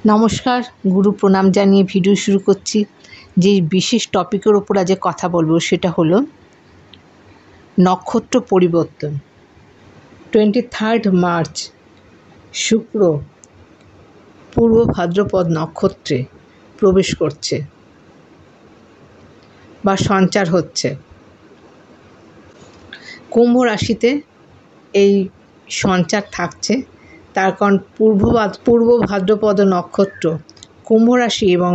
নমস্কার, গুরু প্রণাম জানিয়ে ভিডিও শুরু করছি। যে বিশেষ টপিকের ওপর আজ কথা বলবো সেটা হলো নক্ষত্র পরিবর্তন। 23 মার্চ শুক্র পূর্ব ভাদ্রপদ নক্ষত্রে প্রবেশ করছে বা সঞ্চার হচ্ছে। কুম্ভ রাশিতে এই সঞ্চার থাকছে, তার কারণ পূর্ব ভাদ্রপদ নক্ষত্র কুম্ভ রাশি এবং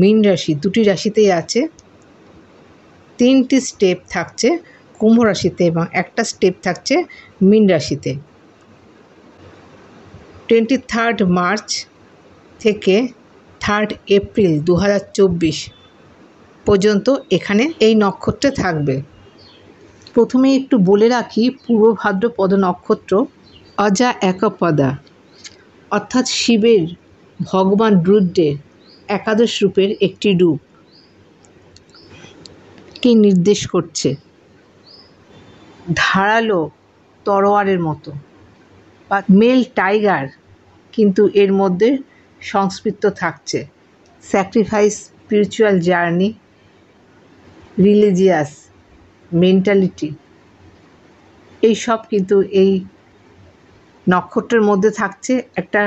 মীন রাশি দুটি রাশিতেই আছে। 3টি স্টেপ থাকছে কুম্ভ রাশিতে এবং একটা স্টেপ থাকছে মীন রাশিতে। 23 মার্চ থেকে 3 এপ্রিল 2024 পর্যন্ত এখানে এই নক্ষত্রে থাকবে। প্রথমে একটু বলে রাখি, পূর্ব ভাদ্রপদ নক্ষত্র অজা একপদা অর্থাৎ শিবের ভগবান রুদ্রের একাদশ রূপের একটি রূপ কে নির্দেশ করছে। ধারালো তরোয়ারের মতো বা মেল টাইগার কিন্তু এর মধ্যে সংস্পৃত থাকছে। Sacrifice, spiritual journey, religious mentality, এইসব কিন্তু এই নক্ষত্রের মধ্যে থাকছে। একটা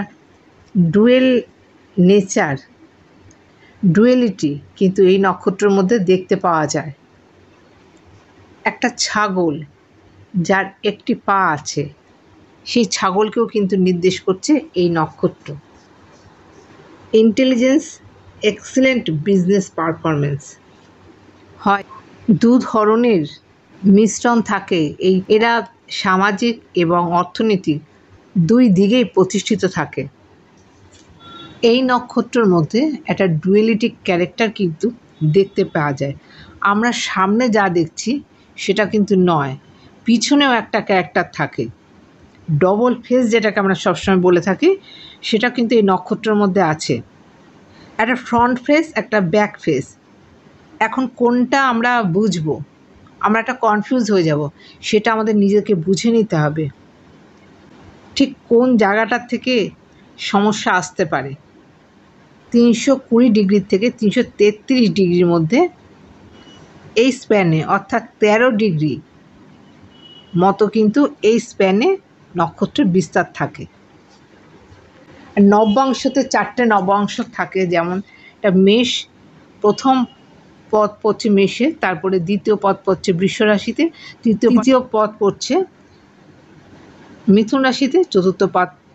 ডুয়েল নেচার, ডুয়েলিটি কিন্তু এই নক্ষত্রের মধ্যে দেখতে পাওয়া যায়। একটা ছাগল যার একটি পা আছে, সেই ছাগলকেও কিন্তু নির্দেশ করছে এই নক্ষত্র। ইন্টেলিজেন্স, এক্সিলেন্ট বিজনেস পারফরমেন্স হয়। দু ধরনের মিশ্রণ থাকে এরা সামাজিক এবং অর্থনৈতিক দুই দিকেই প্রতিষ্ঠিত থাকে। এই নক্ষত্রের মধ্যে একটা ডুয়েলিটিক ক্যারেক্টার কিন্তু দেখতে পাওয়া যায়। আমরা সামনে যা দেখছি সেটা কিন্তু নয়, পিছনেও একটা ক্যারেক্টার থাকে। ডবল ফেস যেটাকে আমরা সবসময় বলে থাকি, সেটা কিন্তু এই নক্ষত্রের মধ্যে আছে। একটা ফ্রন্ট ফেস, একটা ব্যাক ফেস। এখন কোনটা আমরা বুঝবো, আমরা একটা কনফিউজ হয়ে যাব, সেটা আমাদের নিজেকে বুঝে নিতে হবে ঠিক কোন জায়গাটার থেকে সমস্যা আসতে পারে। 320 ডিগ্রি থেকে 333 ডিগ্রির মধ্যে এই স্প্যানে, অর্থাৎ 13 ডিগ্রি মতো কিন্তু এই স্প্যানে নক্ষত্রের বিস্তার থাকে। নবাংশতে 4টে নবাংশ থাকে, যেমন একটা মেষ, প্রথম পদ পড়ছে মেষে, তারপরে দ্বিতীয় পদ পড়ছে বৃষ রাশিতে, তৃতীয় পদ পড়ছে মিথুন রাশিতে, চতুর্থ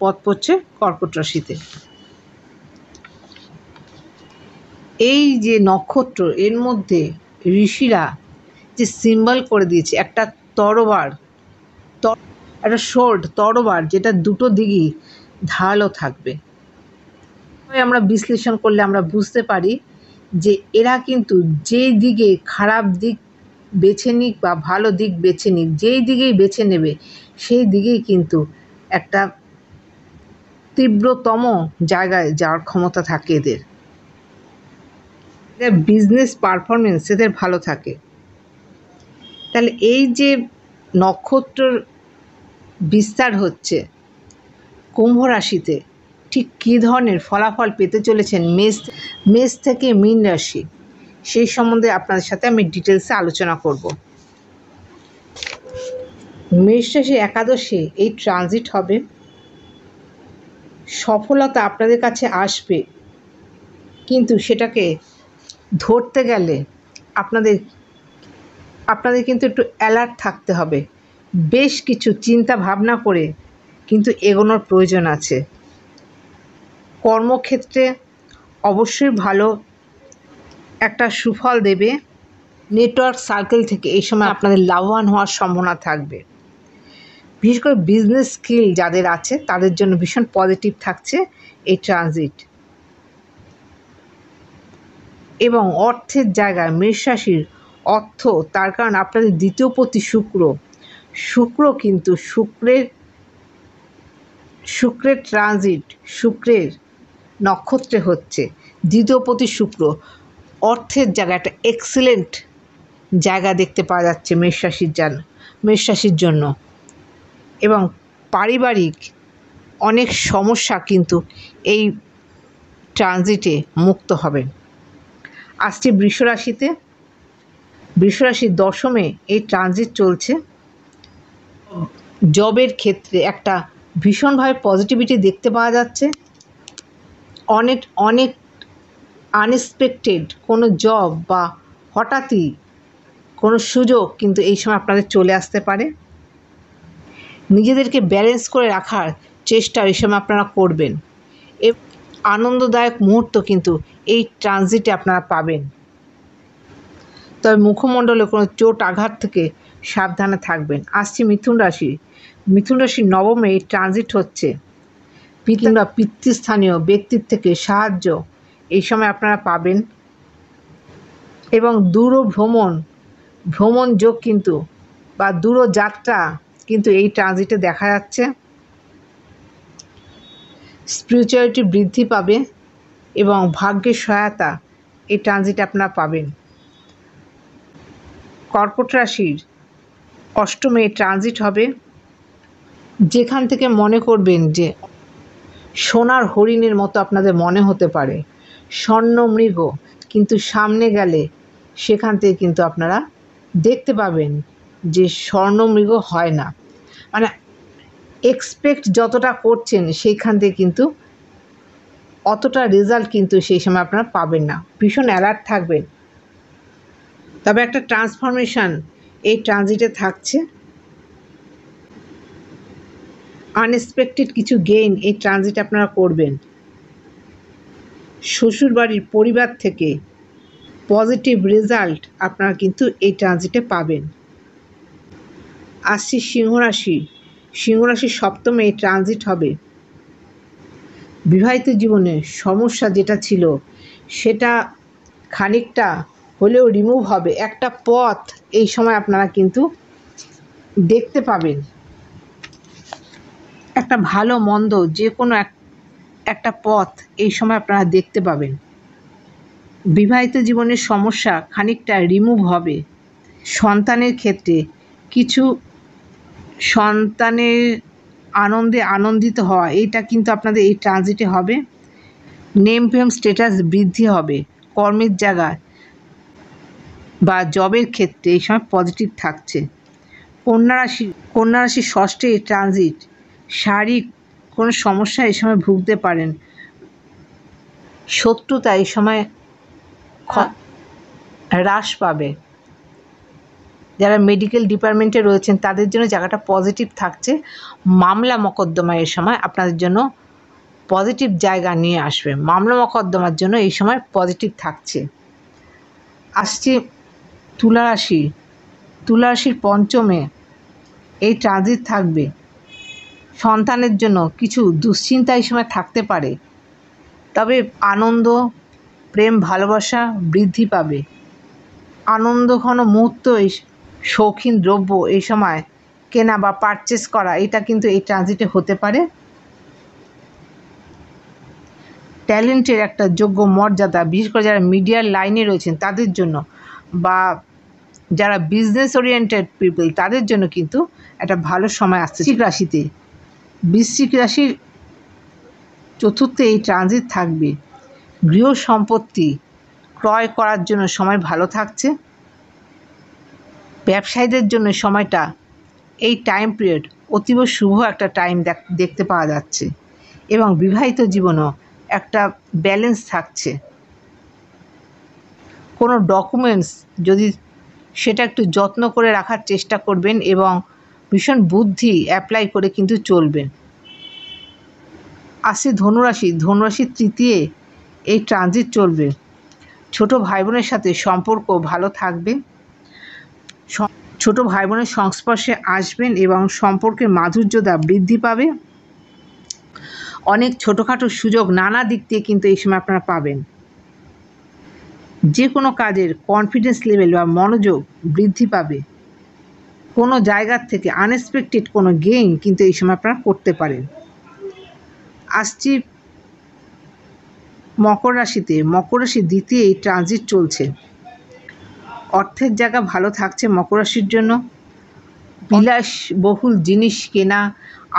পদ পড়ছে কর্কট রাশিতে। এই যে নক্ষত্র, এর মধ্যে ঋষিরা যে সিম্বল করে দিয়েছে, একটা তরোয়ার, একটা শোর্ড তরোয়ার, যেটা দুটো দিকই ধারালো থাকবে। আমরা বিশ্লেষণ করলে আমরা বুঝতে পারি যে এরা কিন্তু যেই দিকে খারাপ দিক বেছে নিক বা ভালো দিক বেছে নিক, যেই দিকেই বেছে নেবে সেই দিকেই কিন্তু একটা তীব্রতম জায়গায় যাওয়ার ক্ষমতা থাকে এদের। বিজনেস পারফরমেন্স এদের ভালো থাকে। তাহলে এই যে নক্ষত্রর বিস্তার হচ্ছে কুম্ভ রাশিতে, ঠিক কী ধরনের ফলাফল পেতে চলেছেন মেষ থেকে মীন রাশি, সেই সম্বন্ধে আপনাদের সাথে আমি ডিটেলসে আলোচনা করব। মেষ রাশি একাদশে এই ট্রানজিট হবে। সফলতা আপনাদের কাছে আসবে, কিন্তু সেটাকে ধরতে গেলে আপনাদের কিন্তু একটু অ্যালার্ট থাকতে হবে। বেশ কিছু চিন্তা ভাবনা করে কিন্তু এগোনোর প্রয়োজন আছে। কর্মক্ষেত্রে অবশ্যই ভালো একটা সুফল দেবে। নেটওয়ার্ক সার্কেল থেকে এই সময় আপনাদের লাভবান হওয়ার সম্ভাবনা থাকবে। বিশেষ করে বিজনেস স্কিল যাদের আছে তাদের জন্য ভীষণ পজিটিভ থাকছে এই ট্রানজিট। এবং অর্থের জায়গায় মেষ রাশির অর্থ, তার কারণ আপনাদের দ্বিতীয় পতি শুক্র কিন্তু শুক্রের ট্রানজিট, শুক্রের নক্ষত্রে হচ্ছে। দ্বিতীয় পতি শুক্র, অর্থের জায়গা একটা এক্সিলেন্ট জায়গা দেখতে পাওয়া যাচ্ছে মেষ রাশির জন্য। এবং পারিবারিক অনেক সমস্যা কিন্তু এই ট্রানজিটে মুক্ত হবেন। আসছে বৃষরাশিতে। বৃষরাশির দশমে এই ট্রানজিট চলছে। জবের ক্ষেত্রে একটা ভীষণভাবে পজিটিভিটি দেখতে পাওয়া যাচ্ছে। অনেক অনেক আনএক্সপেক্টেড কোনো জব বা হঠাৎই কোনো সুযোগ কিন্তু এই সময় আপনাদের চলে আসতে পারে। নিজেদেরকে ব্যালেন্স করে রাখার চেষ্টা এই সময় আপনারা করবেন। আনন্দদায়ক মুহূর্ত কিন্তু এই ট্রানজিটে আপনারা পাবেন। তবে মুখমণ্ডলে কোনো চোট আঘাত থেকে সাবধানে থাকবেন। আসছি মিথুন রাশি। মিথুন রাশির নবমে এই ট্রানজিট হচ্ছে। কিংবা পিতৃস্থানীয় ব্যক্তির থেকে সাহায্য এই সময় আপনারা পাবেন এবং ভ্রমণ যোগ কিন্তু বা দূরযাত্রা কিন্তু এই ট্রানজিটে দেখা যাচ্ছে। স্পিরিচুয়ালিটি বৃদ্ধি পাবে এবং ভাগ্যের সহায়তা এই ট্রানজিটে আপনারা পাবেন। কর্কট রাশির অষ্টমে ট্রানজিট হবে। যেখান থেকে মনে করবেন যে সোনার হরিণের মতো আপনাদের মনে হতে পারে, স্বর্ণমৃগ, কিন্তু সামনে গেলে সেখান থেকে কিন্তু আপনারা দেখতে পাবেন যে স্বর্ণমৃগ হয় না। মানে এক্সপেক্ট যতটা করছেন সেইখান থেকে কিন্তু অতটা রেজাল্ট কিন্তু সেই সময় আপনারা পাবেন না। ভীষণ অ্যালার্ট থাকবেন। তবে একটা ট্রান্সফরমেশন এই ট্রানজিটে থাকছে। আনএক্সপেক্টেড কিছু গেইন এই ট্রানজিট আপনারা করবেন। শ্বশুরবাড়ির পরিবার থেকে পজিটিভ রেজাল্ট আপনারা কিন্তু এই ট্রানজিটে পাবেন। আসছি সিংহরাশি। সিংহরাশির সপ্তমে এই ট্রানজিট হবে। বিবাহিত জীবনে সমস্যা যেটা ছিল সেটা খানিকটা হলেও রিমুভ হবে। একটা পথ এই সময় আপনারা কিন্তু দেখতে পাবেন। একটা ভালো মন্দ যে কোনো একটা পথ এই সময় আপনারা দেখতে পাবেন। বিবাহিত জীবনের সমস্যা খানিকটা রিমুভ হবে। সন্তানের ক্ষেত্রে কিছু সন্তানের আনন্দে আনন্দিত হওয়া এইটা কিন্তু আপনাদের এই ট্রানজিটে হবে। নেম ফেম স্ট্যাটাস বৃদ্ধি হবে। কর্মের জায়গায় বা জবের ক্ষেত্রে এই সময় পজিটিভ থাকছে। কন্যা রাশির ষষ্ঠে এই ট্রানজিট। শারীরিক কোনো সমস্যা এই সময় ভুগতে পারেন। শত্রুতা এই সময় হ্রাস পাবে। যারা মেডিকেল ডিপার্টমেন্টে রয়েছেন তাদের জন্য জায়গাটা পজিটিভ থাকছে। মামলা মোকদ্দমা এই সময় আপনাদের জন্য পজিটিভ জায়গা নিয়ে আসবে। মামলা মোকদ্দমার জন্য এই সময় পজিটিভ থাকছে। আসছে তুলা রাশি। তুলা রাশির পঞ্চমে এই ট্রানজিট থাকবে। সন্তানের জন্য কিছু দুশ্চিন্তা এই সময় থাকতে পারে, তবে আনন্দ, প্রেম, ভালোবাসা বৃদ্ধি পাবে। আনন্দঘন মুহূর্ত, শৌখিন দ্রব্য এই সময় কেনা বা পারচেস করা এটা কিন্তু এই ট্রানজিটে হতে পারে। ট্যালেন্টের একটা যোগ্য মর্যাদা, বিশেষ করে যারা মিডিয়ার লাইনে রয়েছেন তাদের জন্য বা যারা বিজনেস ওরিয়েন্টেড পিপল তাদের জন্য কিন্তু একটা ভালো সময় আসছে। বৃশ্চিক রাশিতে, বৃশ্চিক রাশির চতুর্থে এই ট্রানজিট থাকবে। গৃহ সম্পত্তি ক্রয় করার জন্য সময় ভালো থাকছে। ব্যবসায়ীদের জন্য সময়টা এই টাইম পিরিয়ড অতীব শুভ একটা টাইম দেখতে পাওয়া যাচ্ছে এবং বিবাহিত জীবনও একটা ব্যালেন্স থাকছে। কোনো ডকুমেন্টস যদি সেটা একটু যত্ন করে রাখার চেষ্টা করবেন এবং ভীষণ বুদ্ধি অ্যাপ্লাই করে কিন্তু চলবেন। আসছে ধনুরাশি। ধনুরাশির তৃতীয় এই ট্রানজিট চলবে। ছোট ভাই বোনের সাথে সম্পর্ক ভালো থাকবে। ছোট ভাই বোনের সংস্পর্শে আসবেন এবং সম্পর্কের মাধুর্যতা বৃদ্ধি পাবে। অনেক ছোটোখাটো সুযোগ নানা দিক দিয়ে কিন্তু এই সময় আপনারা পাবেন। যে কোনো কাজের কনফিডেন্স লেভেল বা মনোযোগ বৃদ্ধি পাবে। কোনো জায়গার থেকে আনএক্সপেক্টেড কোনো গেইন কিন্তু এই সময় আপনারা করতে পারেন। আসছি মকর রাশিতে। মকর রাশির দ্বিতীয় এই ট্রানজিট চলছে। অর্থের জায়গা ভালো থাকছে মকর রাশির জন্য। বিলাসবহুল জিনিস কেনা,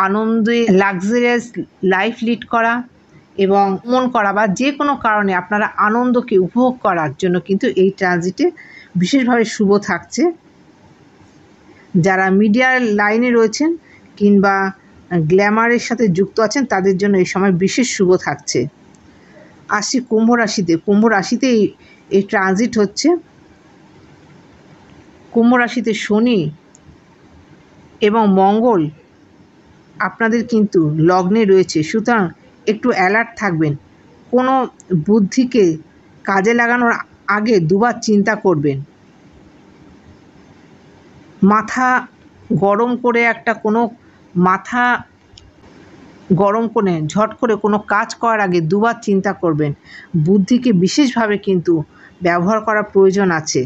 আনন্দে লাক্সারিয়াস লাইফ লিড করা এবং মন করা বা যে কোনো কারণে আপনারা আনন্দকে উপভোগ করার জন্য কিন্তু এই ট্রানজিটে বিশেষভাবে শুভ থাকছে। যারা মিডিয়ার লাইনে রয়েছেন কিংবা গ্ল্যামারের সাথে যুক্ত আছেন তাদের জন্য এই সময় বিশেষ শুভ থাকছে। আসছি কুম্ভ রাশিতে। কুম্ভ রাশিতে এই ট্রানজিট হচ্ছে। কুম্ভ রাশিতে শনি এবং মঙ্গল আপনাদের কিন্তু লগ্নে রয়েছে, সুতরাং একটু অ্যালার্ট থাকবেন। কোনো বুদ্ধিকে কাজে লাগানোর আগে দুবার চিন্তা করবেন। মাথা গরম করে ঝট করে কোনো কাজ করার আগে দুবার চিন্তা করবেন। বুদ্ধিকে বিশেষভাবে কিন্তু ব্যবহার করার প্রয়োজন আছে।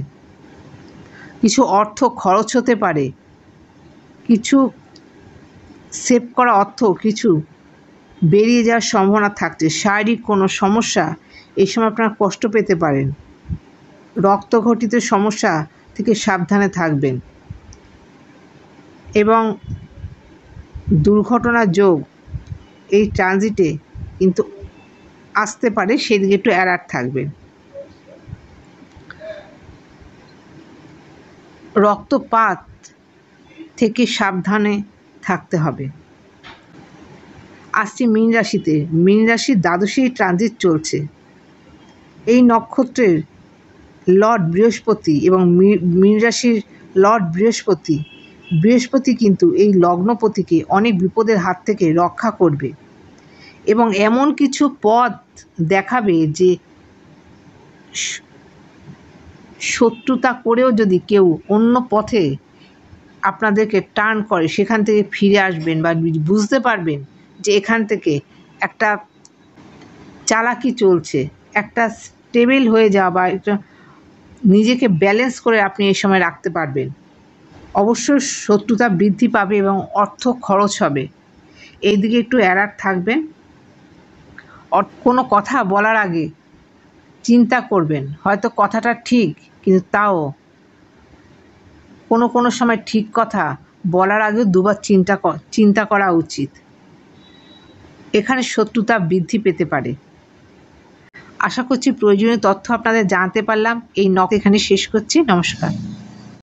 কিছু অর্থ খরচ হতে পারে, কিছু সেভ করা অর্থ কিছু বেরিয়ে যাওয়ার সম্ভাবনা থাকছে। শারীরিক কোনো সমস্যা এই সময় আপনারা কষ্ট পেতে পারেন। রক্তঘটিত সমস্যা থেকে সাবধানে থাকবেন এবং দুর্ঘটনার যোগ এই ট্রানজিটে কিন্তু আসতে পারে, সেদিকে একটু অ্যালার্ট থাকবেন। রক্তপাত থেকে সাবধানে থাকতে হবে। আসছি মীন রাশিতে। মীন রাশির দ্বাদশী ট্রানজিট চলছে। এই নক্ষত্রের লর্ড বৃহস্পতি এবং মীন রাশির লর্ড বৃহস্পতি কিন্তু এই লগ্নপতিকে অনেক বিপদের হাত থেকে রক্ষা করবে এবং এমন কিছু পথ দেখাবে যে শত্রুতা করেও যদি কেউ অন্য পথে আপনাদেরকে টার্ন করে সেখান থেকে ফিরে আসবেন বা বুঝতে পারবেন যে এখান থেকে একটা চালাকি চলছে, একটা স্টেবল হয়ে যাওয়া বা একটা নিজেকে ব্যালেন্স করে আপনি এই সময় রাখতে পারবেন। অবশ্য শত্রুতা বৃদ্ধি পাবে এবং অর্থ খরচ হবে, এই দিকে একটু অ্যালার্ট থাকবেন। কোনো কথা বলার আগে চিন্তা করবেন, হয়তো কথাটা ঠিক, কিন্তু তাও কোনো সময় ঠিক কথা বলার আগেও দুবার চিন্তা করা উচিত। এখানে শত্রুতা বৃদ্ধি পেতে পারে। আশা করছি প্রয়োজনীয় তথ্য আপনাদের জানাতে পারলাম। এই এখানে শেষ করছি। নমস্কার।